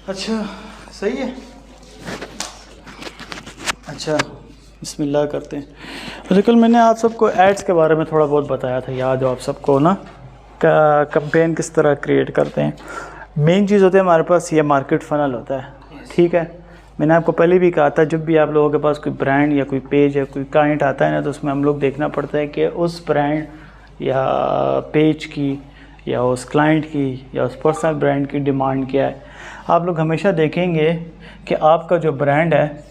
अच्छा सही है। अच्छा बिस्मिल्लाह करते हैं। अच्छा कल मैंने आप सबको एड्स के बारे में थोड़ा बहुत बताया था, याद हो आप सबको ना, कैंपेन किस तरह क्रिएट करते हैं। मेन चीज़ होती है हमारे पास ये मार्केट फ़नल होता है, ठीक है। मैंने आपको पहले भी कहा था, जब भी आप लोगों के पास कोई ब्रांड या कोई पेज या कोई क्लाइंट आता है ना, तो उसमें हम लोग देखना पड़ता है कि उस ब्रांड या पेज की या उस क्लाइंट की या उस पर्सनल ब्रांड की डिमांड क्या है। आप लोग हमेशा देखेंगे कि आपका जो ब्रांड है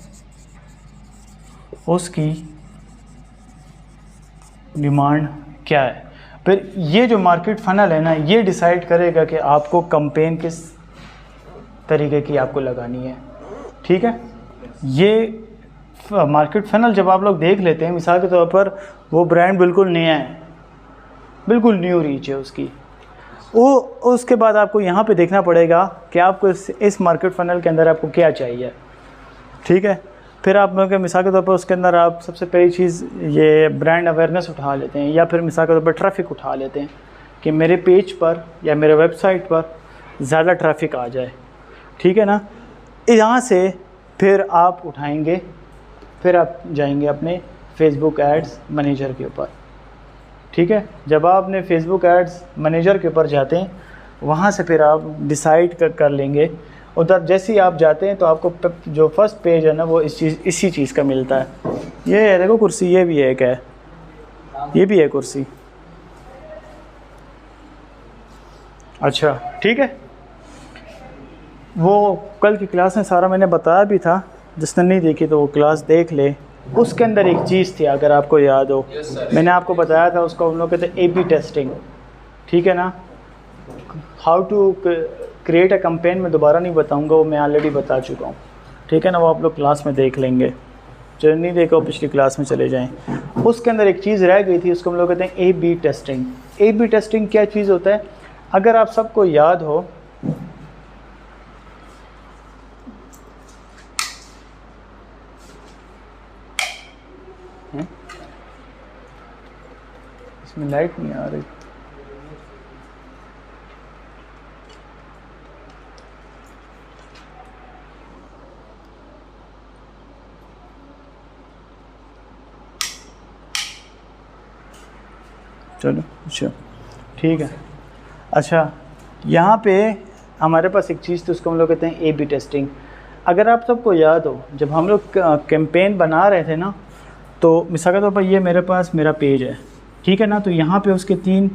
उसकी डिमांड क्या है। फिर ये जो मार्केट फ़नल है ना, ये डिसाइड करेगा कि आपको कैंपेन किस तरीके की आपको लगानी है, ठीक है। ये मार्केट फ़नल जब आप लोग देख लेते हैं, मिसाल के तौर पर वो ब्रांड बिल्कुल नया है, बिल्कुल न्यू रीच है उसकी, वो उसके बाद आपको यहाँ पे देखना पड़ेगा कि आपको इस मार्केट फ़नल के अंदर आपको क्या चाहिए, ठीक है। फिर आप लोगों के मिसाल के तौर पर उसके अंदर आप सबसे पहली चीज़ ये ब्रांड अवेयरनेस उठा लेते हैं, या फिर मिसाल के तौर पर ट्रैफिक उठा लेते हैं कि मेरे पेज पर या मेरे वेबसाइट पर ज़्यादा ट्रैफिक आ जाए, ठीक है ना। यहाँ से फिर आप उठाएंगे, फिर आप जाएंगे अपने फेसबुक एड्स मैनेजर के ऊपर, ठीक है। जब आप अपने फेसबुक एड्स मैनेजर के ऊपर जाते हैं, वहाँ से फिर आप डिसाइड कर लेंगे। उधर जैसे ही आप जाते हैं तो आपको जो फर्स्ट पेज है ना, वो इसी चीज़ का मिलता है। ये है, देखो कुर्सी, ये भी है, क्या है, ये भी है कुर्सी। अच्छा ठीक है, वो कल की क्लास में सारा मैंने बताया भी था, जिसने नहीं देखी तो वो क्लास देख ले। उसके अंदर एक चीज़ थी, अगर आपको याद हो, मैंने आपको बताया था, उसको हम लोग कहते हैं A/B टेस्टिंग, ठीक है ना। How to create a campaign में दोबारा नहीं बताऊंगा, वो मैं ऑलरेडी बता चुका हूँ, ठीक है ना। वो आप लोग क्लास में देख लेंगे, जो नहीं देखा वो पिछली क्लास में चले जाएं। उसके अंदर एक चीज़ रह गई थी, उसको हम लोग कहते हैं A/B टेस्टिंग। A/B टेस्टिंग क्या चीज़ होता है, अगर आप सबको याद हो, इसमें लाइट नहीं आ रही, चलो अच्छा ठीक है। अच्छा यहाँ पे हमारे पास एक चीज़, तो उसको हम लोग कहते हैं A/B टेस्टिंग। अगर आप सबको याद हो, जब हम लोग कैंपेन बना रहे थे ना, तो मिसाल के तौर पर ये मेरे पास मेरा पेज है, ठीक है ना। तो यहाँ पे उसके 3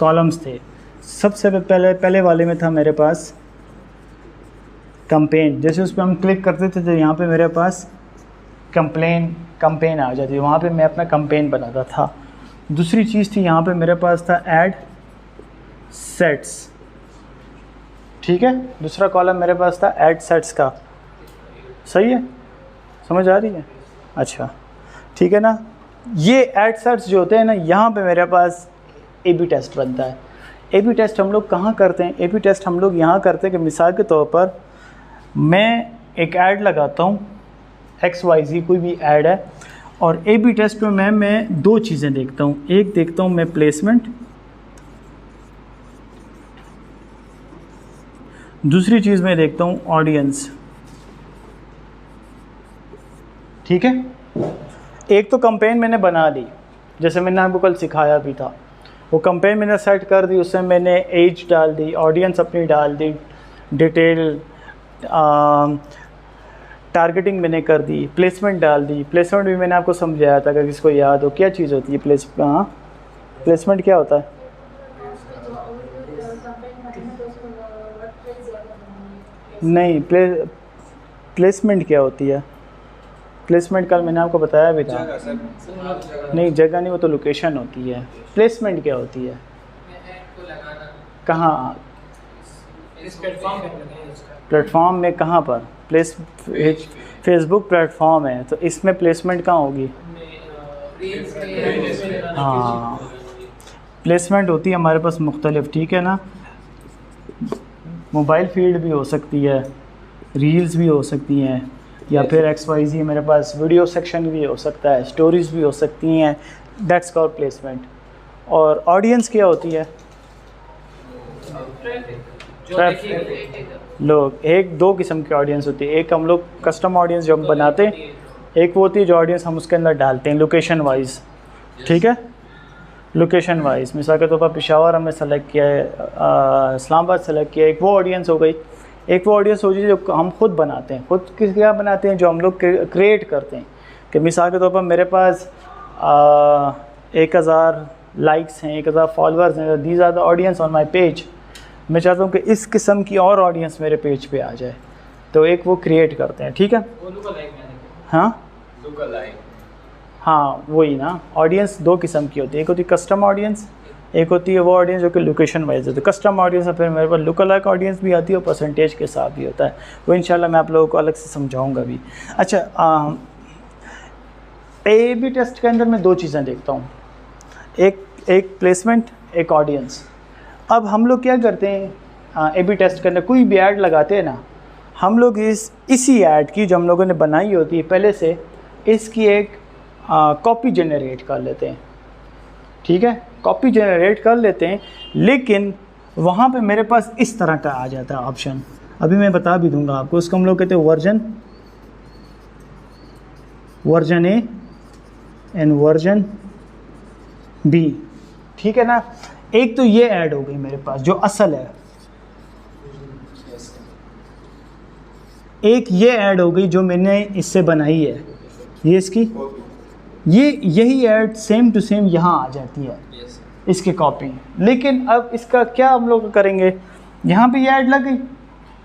कॉलम्स थे। सबसे पहले वाले में था मेरे पास कैंपेन। जैसे उस पर हम क्लिक करते थे तो यहाँ पे मेरे पास कैंपेन आ जाती है, वहाँ पे मैं अपना कैंपेन बनाता था। दूसरी चीज़ थी, यहाँ पे मेरे पास था ऐड सेट्स, ठीक है। दूसरा कॉलम मेरे पास था ऐड सेट्स का, सही है, समझ आ रही है। अच्छा ठीक है ना। ये ऐड सेट्स जो होते हैं ना, यहाँ पे मेरे पास A/B टेस्ट बनता है। A/B टेस्ट हम लोग कहाँ करते हैं, A/B टेस्ट हम लोग यहाँ करते हैं कि मिसाल के तौर पर मैं एक ऐड लगाता हूँ, XYZ कोई भी ऐड है, और A/B टेस्ट में मैं 2 चीज़ें देखता हूँ। एक देखता हूँ मैं प्लेसमेंट, दूसरी चीज़ मैं देखता हूँ ऑडियंस, ठीक है। एक तो कैंपेन मैंने बना दी, जैसे मैंने आपको कल सिखाया भी था, वो कैंपेन मैंने सेट कर दी, उसमें मैंने एज डाल दी, ऑडियंस अपनी डाल दी, डिटेल टारगेटिंग मैंने कर दी, प्लेसमेंट डाल दी। प्लेसमेंट भी मैंने आपको समझाया था, अगर किसको याद हो, क्या चीज़ होती है प्लेसमेंट क्या होता है। नहीं, प्लेसमेंट क्या होती है, प्लेसमेंट कल मैंने आपको बताया भी था। नहीं जगह नहीं, वो तो लोकेशन होती है। प्लेसमेंट क्या होती है, कहाँ, प्लेटफॉर्म में, कहाँ पर, फेसबुक प्लेटफॉर्म है, तो इसमें प्लेसमेंट कहाँ होगी। हाँ, प्लेसमेंट होती है हमारे पास मुख्तलिफ, ठीक है ना। मोबाइल फील्ड भी हो सकती है, रील्स भी हो सकती हैं, या फिर XYZ मेरे पास वीडियो सेक्शन भी हो सकता है, स्टोरीज़ भी हो सकती हैं, दैट्स कॉल्ड प्लेसमेंट। और ऑडियंस क्या होती है, लोग एक दो किस्म की ऑडियंस होती है। एक हम लोग कस्टम ऑडियंस जो हम बनाते हैं, एक वो होती है जो ऑडियंस हम उसके अंदर डालते हैं लोकेशन वाइज, ठीक है, लोकेशन वाइज। मिसाल के तौर पर पेशावर हमने सेलेक्ट किया है, इस्लामाबाद सेलेक्ट किया है, एक वो ऑडियंस हो गई। एक वो ऑडियंस हो गई जो हम खुद बनाते हैं। खुद क्या बनाते हैं, जो हम लोग क्रिएट करते हैं। कि मिसाल के तौर पर मेरे पास 1000 लाइक्स हैं, 1000 फॉलोअर्स हैं, these are the audience on my page. मैं चाहता हूँ कि इस किस्म की और ऑडियंस मेरे पेज पे आ जाए, तो एक वो क्रिएट करते हैं, ठीक है। हाँ वही ना, ऑडियंस दो किस्म की होती है। एक होती है कस्टम ऑडियंस, एक होती है वो ऑडियंस जो कि लोकेशन वाइज होती है। कस्टम ऑडियंस फिर मेरे पास लुक अलाइक ऑडियंस भी आती है और परसेंटेज के साथ भी होता है। वो इंशाल्लाह मैं आप लोगों को अलग से समझाऊंगा भी। अच्छा, A/B टेस्ट के अंदर मैं दो चीज़ें देखता हूँ, एक प्लेसमेंट, एक ऑडियंस। अब हम लोग क्या करते हैं A/B टेस्ट के अंदर, कोई भी ऐड लगाते हैं ना, हम लोग इसी ऐड की जो हम लोगों ने बनाई होती है पहले से, इसकी एक कॉपी जनरेट कर लेते हैं, ठीक है, कॉपी जनरेट कर लेते हैं। लेकिन वहाँ पे मेरे पास इस तरह का आ जाता है ऑप्शन, अभी मैं बता भी दूंगा आपको। उसको हम लोग कहते हैं version A and version B, ठीक है ना। एक तो ये ऐड हो गई मेरे पास जो असल है, एक ये ऐड हो गई जो मैंने इससे बनाई है, ये इसकी यही ऐड सेम टू सेम यहाँ आ जाती है, इसकी कॉपी। लेकिन अब इसका क्या हम लोग करेंगे, यहाँ पे ये ऐड लग गई,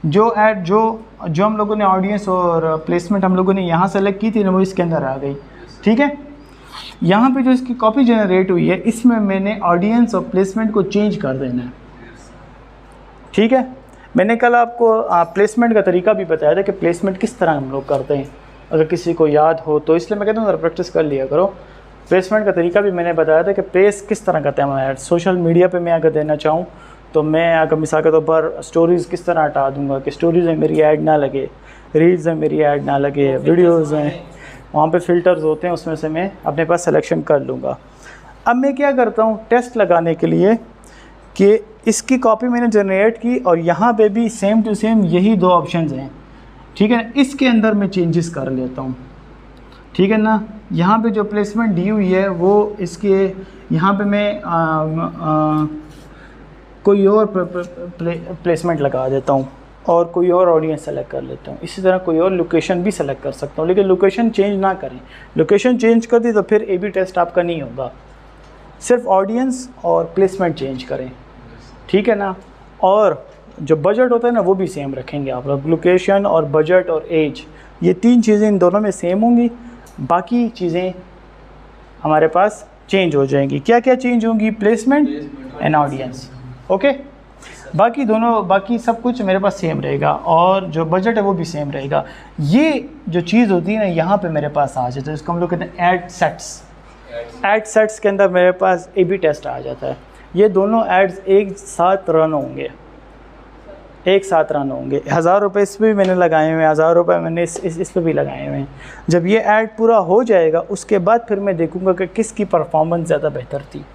जो ऐड जो हम लोगों ने ऑडियंस और प्लेसमेंट हम लोगों ने यहाँ सेलेक्ट की थी ना, वो इसके अंदर आ गई, ठीक है। यहाँ पे जो इसकी कॉपी जनरेट हुई है, इसमें मैंने ऑडियंस और प्लेसमेंट को चेंज कर देना है, ठीक है। मैंने कल आपको प्लेसमेंट का तरीका भी बताया था कि प्लेसमेंट किस तरह हम लोग करते हैं, अगर किसी को याद हो तो, इसलिए मैं कहता हूँ प्रैक्टिस कर लिया करो। प्लेसमेंट का तरीका भी मैंने बताया था कि प्लेस किस तरह करते हैं हम ऐड। सोशल मीडिया पे मैं अगर देना चाहूँ तो मैं अगर मिसाल के तौर पर स्टोरीज़ किस तरह हटा दूँगा कि स्टोरीज़ में मेरी ऐड ना लगे, रील्स में मेरी ऐड ना लगे, वीडियोज़ हैं वहाँ पे फ़िल्टर्स होते हैं, उसमें से मैं अपने पास सिलेक्शन कर लूँगा। अब मैं क्या करता हूँ टेस्ट लगाने के लिए कि इसकी कॉपी मैंने जनरेट की और यहाँ पे भी सेम टू सेम यही दो ऑप्शंस हैं, ठीक है। इसके अंदर मैं चेंजेस कर लेता हूँ, ठीक है ना। यहाँ पे जो प्लेसमेंट दी हुई है वो इसके यहाँ पे मैं कोई और प्लेसमेंट लगा देता हूँ और कोई और ऑडियंस सेलेक्ट कर लेता हूँ। इसी तरह कोई और लोकेशन भी सेलेक्ट कर सकता हूँ, लेकिन लोकेशन चेंज ना करें। लोकेशन चेंज कर दी तो फिर A/B टेस्ट आपका नहीं होगा, सिर्फ ऑडियंस और प्लेसमेंट चेंज करें, ठीक है ना। और जो बजट होता है ना वो भी सेम रखेंगे आप लोग, लोकेशन और बजट और एज, ये तीन चीज़ें इन दोनों में सेम होंगी, बाकी चीज़ें हमारे पास चेंज हो जाएंगी। क्या क्या चेंज होंगी, प्लेसमेंट एंड ऑडियंस, ओके। बाकी सब कुछ मेरे पास सेम रहेगा और जो बजट है वो भी सेम रहेगा। ये जो चीज़ होती है ना यहाँ पे मेरे पास आ जाता है, इसको हम लोग कहते हैं ऐड सेट्स के अंदर मेरे पास A/B टेस्ट आ जाता है। ये दोनों एड्स एक साथ रन होंगे, 1000 रुपये इस पर भी मैंने लगाए हुए हैं, 1000 रुपये मैंने इस पर भी लगाए हुए हैं। जब ये ऐड पूरा हो जाएगा उसके बाद फिर मैं देखूंगा कि किसकी परफॉर्मेंस ज़्यादा बेहतर थी।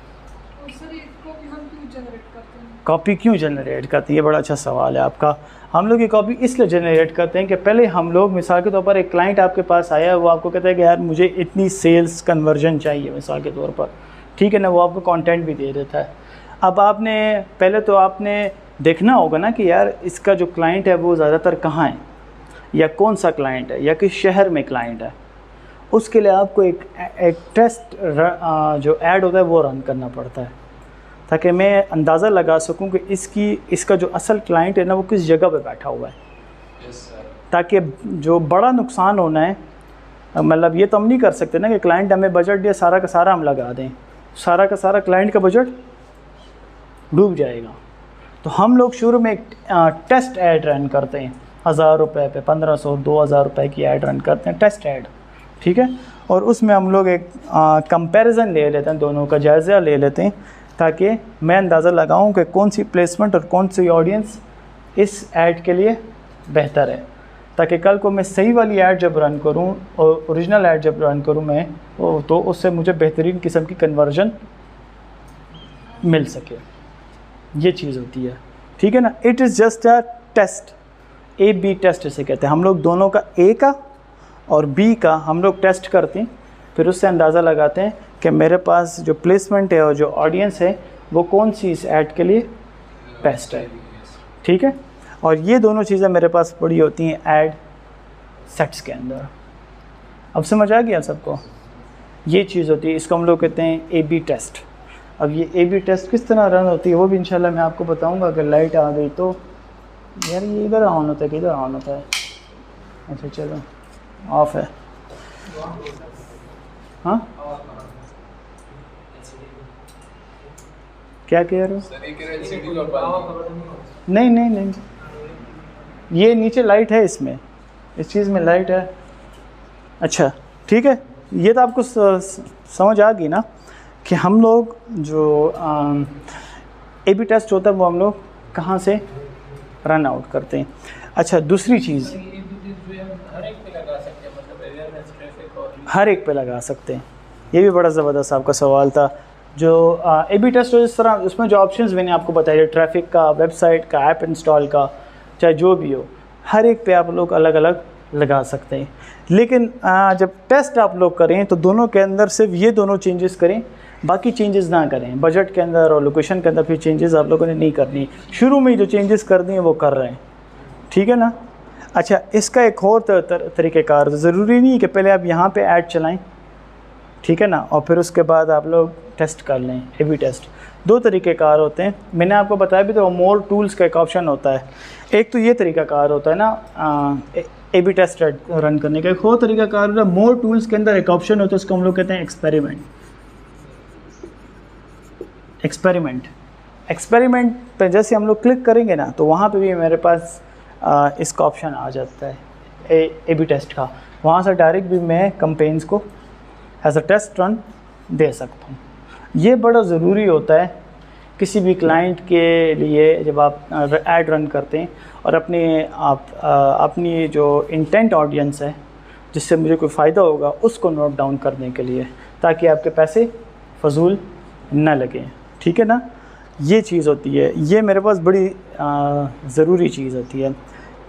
कॉपी क्यों जनरेट करती है, बड़ा अच्छा सवाल है आपका। हम लोग ये कॉपी इसलिए जनरेट करते हैं कि पहले हम लोग मिसाल के तौर पर एक क्लाइंट आपके पास आया है, वो आपको कहता है कि यार मुझे इतनी सेल्स कन्वर्जन चाहिए मिसाल के तौर पर, ठीक है ना, वो आपको कंटेंट भी दे देता है। अब पहले तो आपने देखना होगा ना कि यार इसका जो क्लाइंट है वो ज़्यादातर कहाँ है या कौन सा क्लाइंट है या किस शहर में क्लाइंट है। उसके लिए आपको एक टेस्ट जो ऐड होता है वो रन करना पड़ता है, ताकि मैं अंदाज़ा लगा सकूं कि इसका जो असल क्लाइंट है ना वो किस जगह पे बैठा हुआ है। ताकि जो बड़ा नुकसान होना है, मतलब ये तो हम नहीं कर सकते ना कि क्लाइंट हमें बजट दिया सारा का सारा हम लगा दें, सारा का सारा क्लाइंट का बजट डूब जाएगा। तो हम लोग शुरू में एक टेस्ट ऐड रन करते हैं, 1000 रुपये पे 1500 2000 रुपये की ऐड रन करते हैं, टेस्ट ऐड, ठीक है। और उसमें हम लोग एक कंपैरिजन ले लेते हैं, दोनों का जायज़ा ले लेते हैं, ताकि मैं अंदाज़ा लगाऊं कि कौन सी प्लेसमेंट और कौन सी ऑडियंस इस ऐड के लिए बेहतर है, ताकि कल को मैं सही वाली ऐड जब रन करूं और ओरिजिनल ऐड जब रन करूं मैं तो उससे मुझे बेहतरीन किस्म की कन्वर्जन मिल सके। ये चीज़ होती है, ठीक है ना। It is just a test, A B test इसे कहते हैं। हम लोग दोनों का, ए का और बी का हम लोग टेस्ट करते हैं, फिर उससे अंदाज़ा लगाते हैं कि मेरे पास जो प्लेसमेंट है और जो ऑडियंस है वो कौन सी इस ऐड के लिए बेस्ट है, ठीक है। और ये दोनों चीज़ें मेरे पास पड़ी होती हैं ऐड सेट्स के अंदर। अब समझ आ गया सबको, ये चीज़ होती है, इसको हम लोग कहते हैं ए बी टेस्ट। अब ये ए बी टेस्ट किस तरह रन होती है वो भी इंशाल्लाह मैं आपको बताऊंगा। अगर लाइट आ गई तो, यार ये इधर ऑन होता है कि इधर ऑन होता है, अच्छा चलो ऑफ है, हाँ क्या कह रहे हो? नहीं नहीं नहीं, ये नीचे लाइट है, इसमें इस चीज़ में लाइट है। अच्छा ठीक है, ये तो आपको समझ आ गई ना कि हम लोग जो ए बी टेस्ट होता है वो हम लोग कहाँ से रन आउट करते हैं। अच्छा दूसरी चीज़, हर एक पे लगा सकते हैं, ये भी बड़ा ज़बरदस्त आपका सवाल था। जो ए बी टेस्ट हो जिस तरह, उसमें जो ऑप्शंस मैंने आपको बताया, ट्रैफिक का, वेबसाइट का, ऐप इंस्टॉल का, चाहे जो भी हो, हर एक पे आप लोग अलग अलग लगा सकते हैं। लेकिन जब टेस्ट आप लोग करें तो दोनों के अंदर सिर्फ ये दोनों चेंजेस करें, बाकी चेंजेस ना करें। बजट के अंदर और लोकेशन के अंदर फिर चेंजेस आप लोगों ने नहीं करनी, शुरू में जो चेंजेस कर दिए वो कर रहे हैं, ठीक है ना। अच्छा इसका एक और तरीक़ेकार, ज़रूरी नहीं कि पहले आप यहाँ पे ऐड चलाएं, ठीक है ना, और फिर उसके बाद आप लोग टेस्ट कर लें। ए बी टेस्ट दो तरीक़ेकार होते हैं, मैंने आपको बताया भी तो, मोर टूल्स का एक ऑप्शन होता है। एक तो ये तरीक़ाकार होता है ना ए बी टेस्ट रन करने का, एक और तरीक़ाकार होता है मोर टूल्स के अंदर एक ऑप्शन होता है, उसको हम लोग कहते हैं एक्सपेरिमेंट। एक्सपेरिमेंट पे जैसे हम लोग क्लिक करेंगे ना तो वहाँ पे भी मेरे पास इसका ऑप्शन आ जाता है ए बी टेस्ट का। वहाँ से डायरेक्ट भी मैं कैंपेन्स को एज अ टेस्ट रन दे सकता हूँ। ये बड़ा ज़रूरी होता है किसी भी क्लाइंट के लिए, जब आप ऐड रन करते हैं और अपनी जो इंटेंट ऑडियंस है जिससे मुझे कोई फ़ायदा होगा उसको नोट डाउन करने के लिए, ताकि आपके पैसे फजूल न लगें, ठीक है ना। ये चीज़ होती है, ये मेरे पास बड़ी ज़रूरी चीज़ होती है।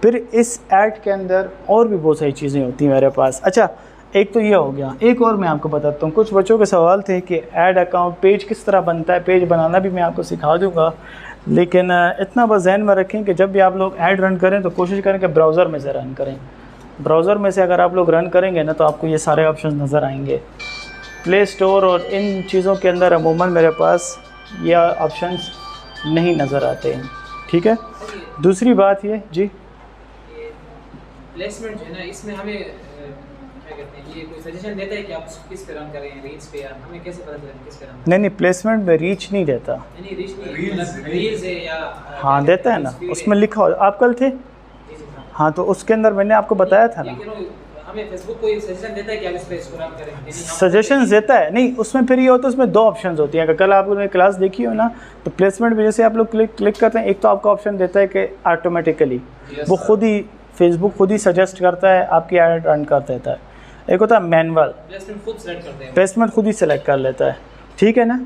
फिर इस ऐड के अंदर और भी बहुत सारी चीज़ें होती हैं मेरे पास। अच्छा एक तो ये हो गया, एक और मैं आपको बताता हूँ। कुछ बच्चों के सवाल थे कि ऐड अकाउंट पेज किस तरह बनता है, पेज बनाना भी मैं आपको सिखा दूँगा, लेकिन इतना बस जहन में रखें कि जब भी आप लोग ऐड रन करें तो कोशिश करें कि ब्राउज़र में से रन करें। ब्राउज़र में से अगर आप लोग रन करेंगे ना तो आपको ये सारे ऑप्शन नज़र आएंगे। प्ले स्टोर और इन चीज़ों के अंदर अमूमन मेरे पास ये ऑप्शंस नहीं नज़र आते हैं, ठीक है। दूसरी बात ये जी, प्लेसमेंट है ना, इसमें हमें क्या कहते हैं, ये कोई सजेशन देता है कि आप किस पे रन करें, रीच पे, या हमें कैसे पता चले किस पे रन करें? नहीं प्लेसमेंट में रीच नहीं देता। नहीं रीच नहीं, मतलब रील्स है या हाँ देता है ना, उसमें लिखा हो, आप कल थे हाँ, तो उसके अंदर मैंने आपको बताया था ना, हमें फेसबुक कोई सजेशन देता है कि आप इस पे इसको रन करें? सजेशंस देता है नहीं, उसमें फिर ये होता है, उसमें दो ऑप्शंस होती हैं। अगर कल आप लोगों ने क्लास देखी हो ना तो प्लेसमेंट में जैसे आप लोग क्लिक करते हैं, एक तो आपका ऑप्शन देता है कि ऑटोमेटिकली वो खुद ही फेसबुक खुद ही सजेस्ट करता है, आपकी ऐड रन कर देता है। एक होता है मैनुअल, प्लेसमेंट खुद ही सेलेक्ट कर लेता है, ठीक है ना,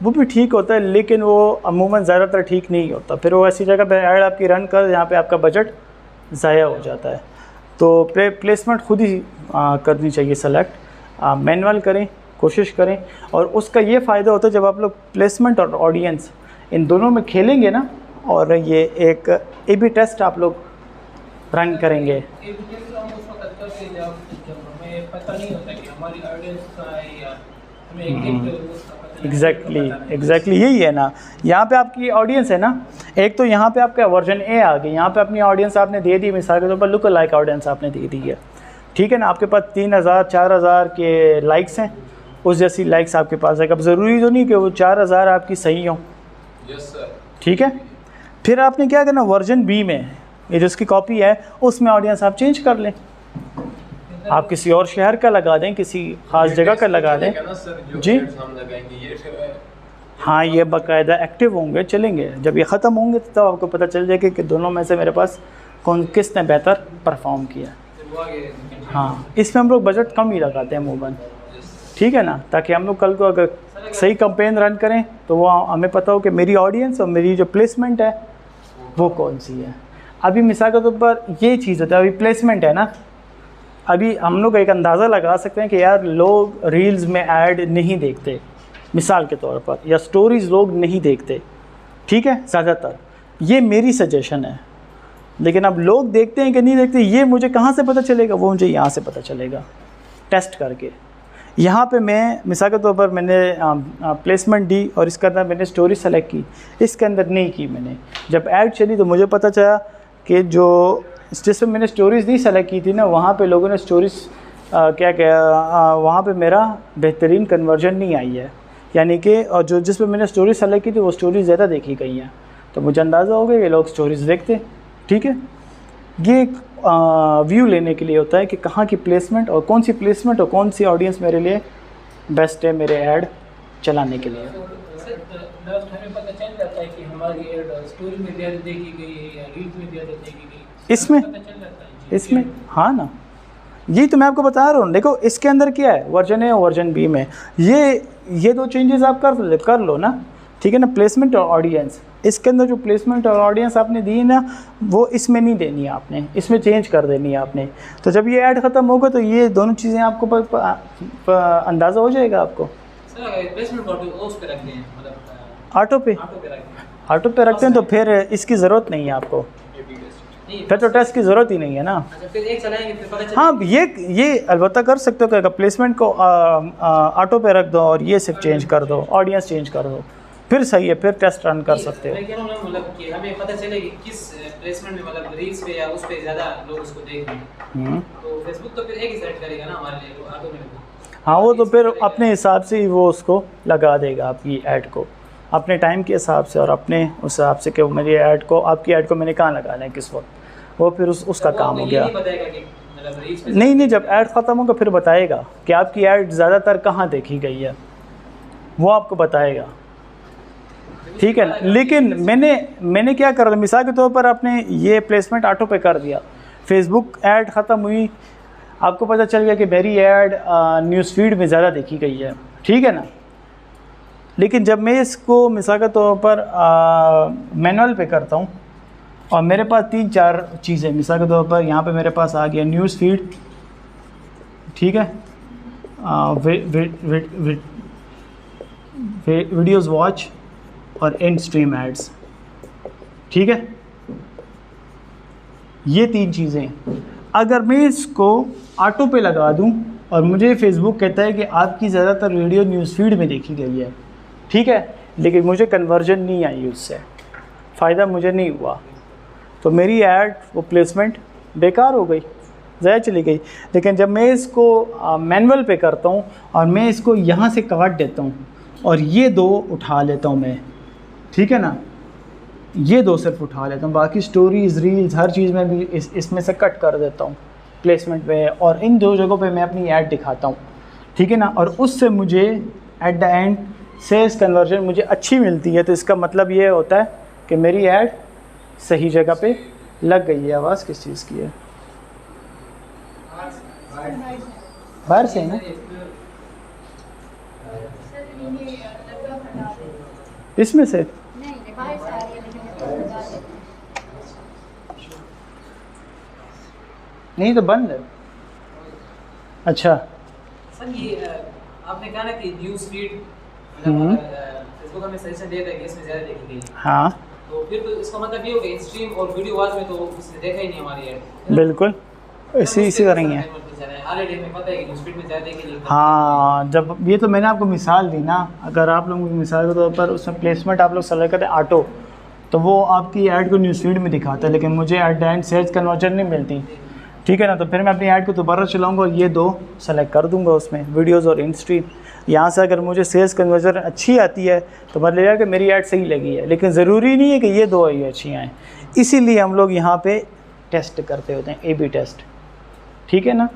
वो भी ठीक होता है, लेकिन वो अमूमन ज़्यादातर ठीक नहीं होता। फिर वो ऐसी जगह पे ऐड आपकी रन कर जहाँ पे आपका बजट ज़ाया हो जाता है। तो प्लेसमेंट खुद ही करनी चाहिए सेलेक्ट, मैनुअल करें, कोशिश करें। और उसका ये फ़ायदा होता है जब आप लोग प्लेसमेंट और ऑडियंस इन दोनों में खेलेंगे ना, और ये एक ए बी टेस्ट आप लोग रन करेंगे। एग्जैक्टली यही है ना, यहाँ पे आपकी ऑडियंस है ना, एक तो यहाँ पे आपका वर्जन ए आ गई, यहाँ पे अपनी ऑडियंस आपने दे दी, मिसाल के तौर पर लुक लाइक ऑडियंस आपने दे दी है, ठीक है ना। आपके पास 3000-4000 के लाइक्स हैं, उस जैसी लाइक्स आपके पास है। अब ज़रूरी तो नहीं कि वो 4000 आपकी सही हों, ठीक है। फिर आपने क्या करना, वर्जन बी में ये जो इसकी कॉपी है उसमें ऑडियंस आप चेंज कर लें, आप किसी और शहर का लगा दें, किसी ख़ास जगह का लगा दें जी। हाँ ये बाकायदा एक्टिव होंगे, चलेंगे। जब ये ख़त्म होंगे तो तब आपको पता चल जाएगा कि दोनों में से मेरे पास किसने बेहतर परफॉर्म किया। हाँ इसमें हम लोग बजट कम ही लगाते हैं अमूमन, ठीक है ना, ताकि हम लोग कल को अगर सही कैंपेन रन करें तो वो हमें पता हो कि मेरी ऑडियंस और मेरी जो प्लेसमेंट है वो कौन सी है। अभी मिसाल के तौर पर ये चीज़ होता है, अभी प्लेसमेंट है ना, अभी हम लोग एक अंदाज़ा लगा सकते हैं कि यार लोग रील्स में ऐड नहीं देखते मिसाल के तौर पर, या स्टोरीज़ लोग नहीं देखते, ठीक है, ज़्यादातर। ये मेरी सजेशन है, लेकिन अब लोग देखते हैं कि नहीं देखते ये मुझे कहाँ से पता चलेगा, वो मुझे यहाँ से पता चलेगा टेस्ट करके। यहाँ पे मैं मिसाल के तौर पर मैंने प्लेसमेंट दी और इसके अंदर मैंने स्टोरी सेलेक्ट की, इसके अंदर नहीं की मैंने। जब ऐड चली तो मुझे पता चला कि जो जिसमें मैंने स्टोरीज़ नहीं सेलेक्ट की थी ना, वहाँ पे लोगों ने स्टोरीज़ वहाँ पे मेरा बेहतरीन कन्वर्जन नहीं आई है, यानी कि और जो जिसमें मैंने स्टोरी सेलेक्ट की थी वो स्टोरीज़ ज़्यादा देखी गई हैं, तो मुझे अंदाज़ा हो गया कि लोग स्टोरीज़ देखते, ठीक है। ये एक व्यू लेने के लिए होता है कि कहाँ की प्लेसमेंट और कौन सी ऑडियंस मेरे लिए बेस्ट है मेरे ऐड चलाने के लिए। हमें पता चल जाता है कि हमारी ऐड स्टोरी में ज़्यादा देखी गई है या रील्स में ज़्यादा देखी गई, इसमें हाँ ना, यही तो मैं आपको बता रहा हूँ। देखो इसके अंदर क्या है, वर्जन ए और वर्जन बी में ये दो चेंजेस आप कर लो ना, ठीक है ना। प्लेसमेंट और ऑडियंस, इसके अंदर जो प्लेसमेंट और ऑडियंस आपने दी ना, वो इसमें नहीं देनी है आपने, इसमें चेंज कर देनी है आपने। तो जब ये ऐड ख़त्म होगा तो ये दोनों चीज़ें आपको अंदाज़ा हो जाएगा आपको। प्लेसमेंट उस पे रखते हैं, मतलब ऑटो पे रखते हैं तो फिर इसकी ज़रूरत नहीं है आपको, फिर तो टेस्ट की ज़रूरत ही नहीं है ना। अच्छा, फिर एक चलाएंगे फिर पता चलेगा। हाँ, ये अलबत्ता कर सकते हो कि प्लेसमेंट को ऑटो पे रख दो और ये सिर्फ चेंज कर दो, ऑडियंस चेंज कर दो, फिर सही है, फिर टेस्ट रन कर सकते हो। मैं कह रहा हूँ मतलब कि हमें पता चले कि किस प्लेसमेंट में, मतलब रील्स पे या उस पे ज़्यादा लोग उसको देख रहे हैं, तो फेसबुक तो फिर एक ही सेलेक्ट करेगा ना हमारे लिए, वो ऑटोमेटिक। हाँ, वो तो फिर अपने हिसाब से ही वो उसको लगा देगा आपकी ऐड को, अपने टाइम के हिसाब से और अपने उस हिसाब से कि मेरी ऐड को, आपकी ऐड को मैंने कहाँ लगाना है किस वक्त, वो फिर उसका काम हो गया। नहीं, जब ऐड ख़त्म होगा फिर बताएगा कि आपकी ऐड ज़्यादातर कहाँ देखी गई है, वो आपको बताएगा, ठीक है ना। लेकिन मैंने क्या कर दिया, मिसाल के तौर पर आपने ये प्लेसमेंट ऑटो पे कर दिया, फेसबुक ऐड ख़त्म हुई, आपको पता चल गया कि मेरी ऐड न्यूज़ फीड में ज़्यादा देखी गई है, ठीक है ना। लेकिन जब मैं इसको मिसाल के तौर पर मैनुअल पे करता हूँ और मेरे पास 3-4 चीज़ें, मिसाल के तौर पर यहाँ पे मेरे पास आ गया न्यूज़ फीड, ठीक है, वीडियोज़ वॉच और एंड स्ट्रीम एड्स, ठीक है। ये 3 चीज़ें अगर मैं इसको ऑटो पे लगा दूं और मुझे फेसबुक कहता है कि आपकी ज़्यादातर वीडियो न्यूज़ फीड में देखी गई है, ठीक है, लेकिन मुझे कन्वर्जन नहीं आई, उससे फ़ायदा मुझे नहीं हुआ, तो मेरी ऐड वो प्लेसमेंट बेकार हो गई, ज़ाया चली गई। लेकिन जब मैं इसको मैनुअल पे करता हूँ और मैं इसको यहाँ से काट देता हूँ और ये 2 उठा लेता हूँ मैं, ठीक है ना, ये 2 सिर्फ उठा लेता हूँ, बाकी स्टोरीज़, रील्स, हर चीज़ में भी इसमें से कट कर देता हूँ प्लेसमेंट पे, और इन 2 जगहों पे मैं अपनी ऐड दिखाता हूँ, ठीक है ना। और उससे मुझे at the end sales conversion मुझे अच्छी मिलती है, तो इसका मतलब ये होता है कि मेरी ऐड सही जगह पे लग गई है। आवाज़ किस चीज़ की है? बाहर से है ना, इसमें से नहीं तो बंद है। अच्छा सर, ये आपने कहा ना कि न्यूज़ फीड फेसबुक हमें सजेशन देता है कि इसमें ज़्यादा देखी गई है, हाँ, तो फिर तो इसका मतलब ये हो गया स्ट्रीम और वीडियो वाच में तो उसने देखा ही नहीं हमारी ऐड। बिल्कुल इसी तरह ही है। ऑलरेडी हमें पता है कि न्यूज़ फीड में ज़्यादा देखी गई। हाँ, जब ये तो मैंने आपको मिसाल दी ना, अगर आप लोग मिसाल के तौर पर उसमें प्लेसमेंट आप लोग सेलेक्ट करते हैं ऑटो, तो वो आपकी ऐड को न्यूज़ फीड में दिखाता है, लेकिन मुझे at the end sales conversion नहीं मिलती, ठीक है ना। तो फिर मैं अपनी ऐड को दोबारा चलाऊंगा और ये 2 सेलेक्ट कर दूंगा उसमें, वीडियोस और इन स्ट्रीम। यहाँ से अगर मुझे सेल्स कन्वर्जन अच्छी आती है तो मतलब यह कि मेरी ऐड सही लगी है, लेकिन ज़रूरी नहीं है कि ये 2 ही अच्छी आएँ। इसीलिए हम लोग यहाँ पे टेस्ट करते होते हैं, A/B टेस्ट, ठीक है ना।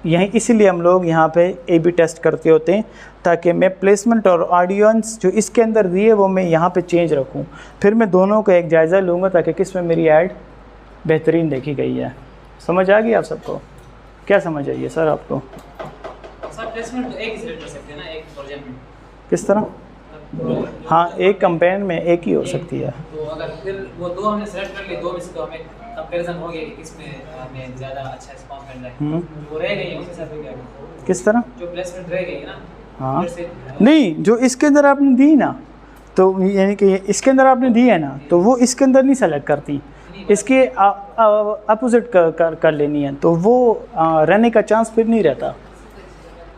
यहीं इसीलिए हम लोग यहाँ पे A/B टेस्ट करते होते हैं, ताकि मैं प्लेसमेंट और ऑडियंस जो इसके अंदर दिए वो मैं यहाँ पे चेंज रखूँ, फिर मैं दोनों का एक जायज़ा लूँगा ताकि किस में मेरी ऐड बेहतरीन देखी गई है। समझ आ गई आप सबको? क्या समझ आई है सर आपको? सर प्लेसमेंट तो एक ही सिलेक्ट कर सकते हैं ना, एक वर्जन में? किस तरह? हाँ, एक कैंपेन में एक ही हो सकती है। तो अगर अगर फिर वो दो हमने सेलेक्ट कर लिए, दो में से तो हमें कंपैरिजन हो गया कि किसमें हमें ज़्यादा अच्छा रिस्पॉन्स मिल रहा है, वो रह गई है उसके साथ क्या किस तरह जो प्लेसमेंट रह गई है ना। हाँ फिर से नहीं, जो इसके अंदर आपने दी ना, तो यानी कि इसके अंदर आपने दी है ना, तो वो इसके अंदर नहीं सेलेक्ट करती, इसके अपोजिट कर लेनी है, तो वो रहने का चांस फिर नहीं रहता।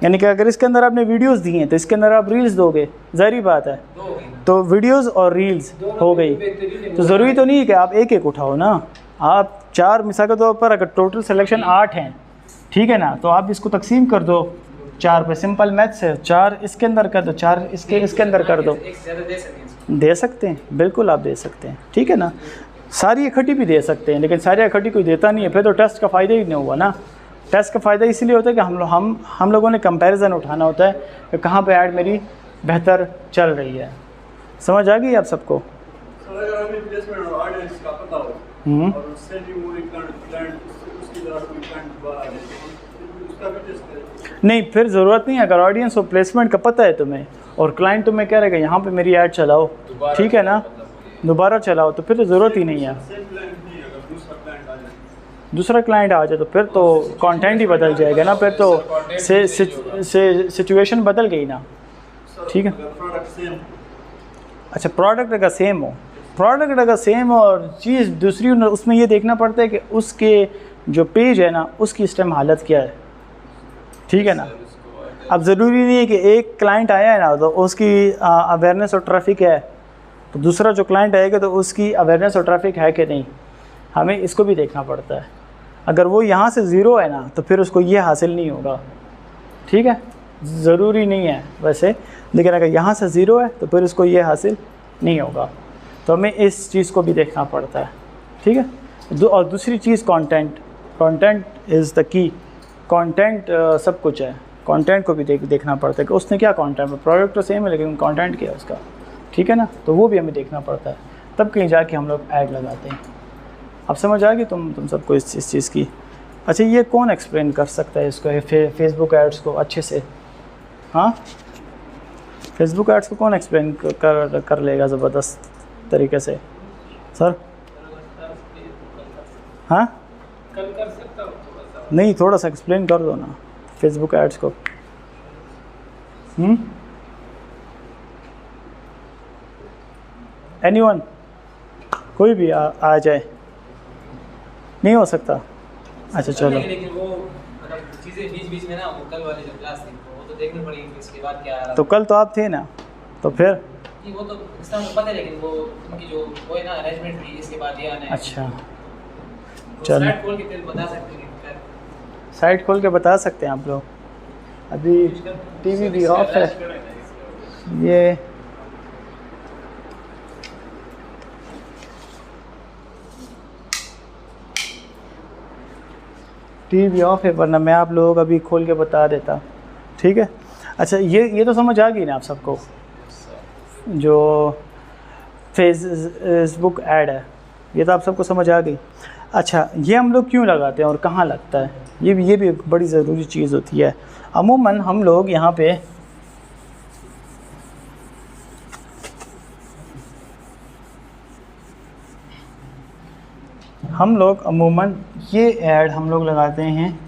यानी कि अगर इसके अंदर आपने वीडियोस दी हैं तो इसके अंदर आप रील्स दोगे, ज़ाहिर बात है, तो वीडियोस और रील्स हो गई, तो ज़रूरी तो नहीं है कि आप एक एक उठाओ ना, आप 4 मिसाल के तौर पर अगर टोटल सिलेक्शन 8 हैं, ठीक है ना, तो आप इसको तकसीम कर दो 4 पे, सिंपल मैथ्स है, 4 इसके अंदर कर दो, 4 इसके अंदर कर दो, दे सकते हैं, बिल्कुल आप दे सकते हैं, ठीक है ना। सारी इकट्ठी भी दे सकते हैं, लेकिन सारी इकट्ठी कोई देता नहीं है, फिर तो टेस्ट का फ़ायदा ही नहीं हुआ ना। टेस्ट का फ़ायदा इसलिए होता है कि हम लोगों ने कंपैरिजन उठाना होता है कि कहाँ पे ऐड मेरी बेहतर चल रही है। समझ आ गई आप सबको? नहीं, फिर ज़रूरत नहीं है। अगर ऑडियंस और प्लेसमेंट का पता है तुम्हें और क्लाइंट तुम्हें कह रहा है कि यहाँ पे मेरी ऐड चलाओ, ठीक है ना, दोबारा चलाओ, तो फिर तो ज़रूरत ही नहीं है। दूसरा क्लाइंट आ जाए तो फिर तो कंटेंट ही बदल जाएगा ना, फिर तो सिचुएशन बदल गई ना, ठीक है। अच्छा, प्रोडक्ट अगर सेम हो, प्रोडक्ट अगर सेम हो और चीज़ दूसरी, उसमें ये देखना पड़ता है कि उसके जो पेज है ना, उसकी इस टाइम हालत क्या है, ठीक है ना। अब ज़रूरी नहीं है कि एक क्लाइंट आया है ना तो उसकी अवेयरनेस और ट्रैफिक है, तो दूसरा जो क्लाइंट आएगा तो उसकी अवेयरनेस और ट्रैफिक है कि नहीं, हमें इसको भी देखना पड़ता है। अगर वो यहाँ से ज़ीरो है ना तो फिर उसको ये हासिल नहीं होगा, ठीक है, ज़रूरी नहीं है वैसे, लेकिन अगर यहाँ से ज़ीरो है तो फिर उसको ये हासिल नहीं होगा, तो हमें इस चीज़ को भी देखना पड़ता है, ठीक है। और दूसरी चीज़ content is the key, content सब कुछ है, कंटेंट को भी देखना पड़ता है कि उसने क्या कंटेंट, प्रोडक्ट तो सेम है लेकिन कंटेंट क्या है उसका, ठीक है ना, तो वो भी हमें देखना पड़ता है, तब कहीं जाके हम लोग ऐड लगाते हैं। अब समझ आ गई तुम सबको इस चीज़ की? अच्छा, ये कौन एक्सप्लेन कर सकता है इसको, फेसबुक एड्स को अच्छे से? हाँ, फेसबुक एड्स को कौन एक्सप्लेन कर लेगा ज़बरदस्त तरीके से? सर हाँ, कल कर सकता हूँ नहीं, थोड़ा सा एक्सप्लेन कर दो ना फेसबुक एड्स को। एनीवन, कोई भी आ जाए, नहीं हो सकता? अच्छा चलो, लेकिन वो मतलब चीज़ें बीच में ना, वो कल वाली जो क्लास थी वो तो देखनी पड़ेगी कि इसके बाद क्या आ रहा। तो कल तो आप थे ना, तो फिर नहीं, वो तो इसका मुझे पता है, लेकिन वो उनकी जो वो है ना अरेंजमेंट थी, इसके बाद ये आना है। अच्छा चलो, साइट खोल के फिर बता सकते हैं, साइट खोल के बता सकते हैं आप लोग। अभी टीवी भी ऑफ है, ये टीवी ऑफ है, वरना मैं आप लोगों को अभी खोल के बता देता, ठीक है। अच्छा, ये तो समझ आ गई ना आप सबको, जो फेसबुक ऐड है, ये तो आप सबको समझ आ गई। अच्छा, ये हम लोग क्यों लगाते हैं और कहाँ लगता है, ये भी एक बड़ी ज़रूरी चीज़ होती है। अमूमन हम लोग यहाँ पे अमूमन ये ऐड हम लोग लगाते हैं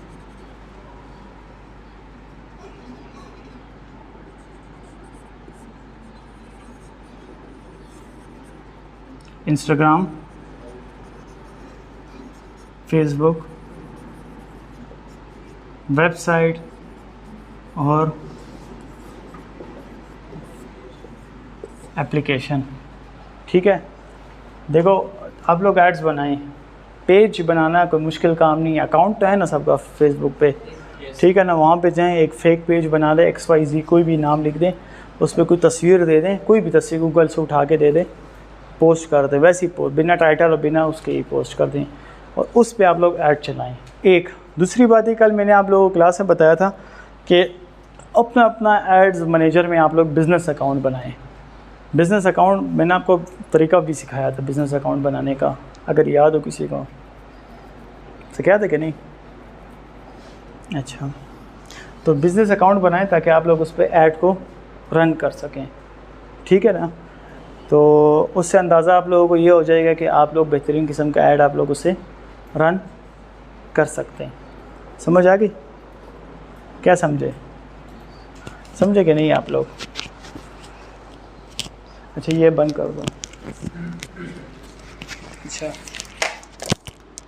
इंस्टाग्राम, फेसबुक, वेबसाइट और एप्लीकेशन, ठीक है। देखो, आप लोग एड्स बनाएं, पेज बनाना कोई मुश्किल काम नहीं है, अकाउंट तो है ना सबका फेसबुक पे, ठीक है ना, वहाँ पे जाएं, एक फ़ेक पेज बना लें, XYZ कोई भी नाम लिख दें, उस पर कोई तस्वीर दे दें, कोई भी तस्वीर गूगल से उठा के दे दें, पोस्ट कर दें, वैसे ही पोस्ट, बिना टाइटल और बिना उसके ही पोस्ट कर दें, और उस पे आप लोग ऐड चलाएं। एक दूसरी बात ही, कल मैंने आप लोगों को क्लास में बताया था कि अपना एड्स मैनेजर में आप लोग बिज़नेस अकाउंट बनाएं। बिज़नेस अकाउंट मैंने आपको तरीका भी सिखाया था बिज़नेस अकाउंट बनाने का, अगर याद हो किसी को, सिखाया था कि नहीं? अच्छा, तो बिज़नेस अकाउंट बनाएं ताकि आप लोग उस पर ऐड को रन कर सकें, ठीक है ना। तो उससे अंदाज़ा आप लोगों को ये हो जाएगा कि आप लोग बेहतरीन किस्म का ऐड आप लोग उससे रन कर सकते हैं। समझ आ गई? क्या समझे? समझे कि नहीं आप लोग? अच्छा ये बंद कर दो। अच्छा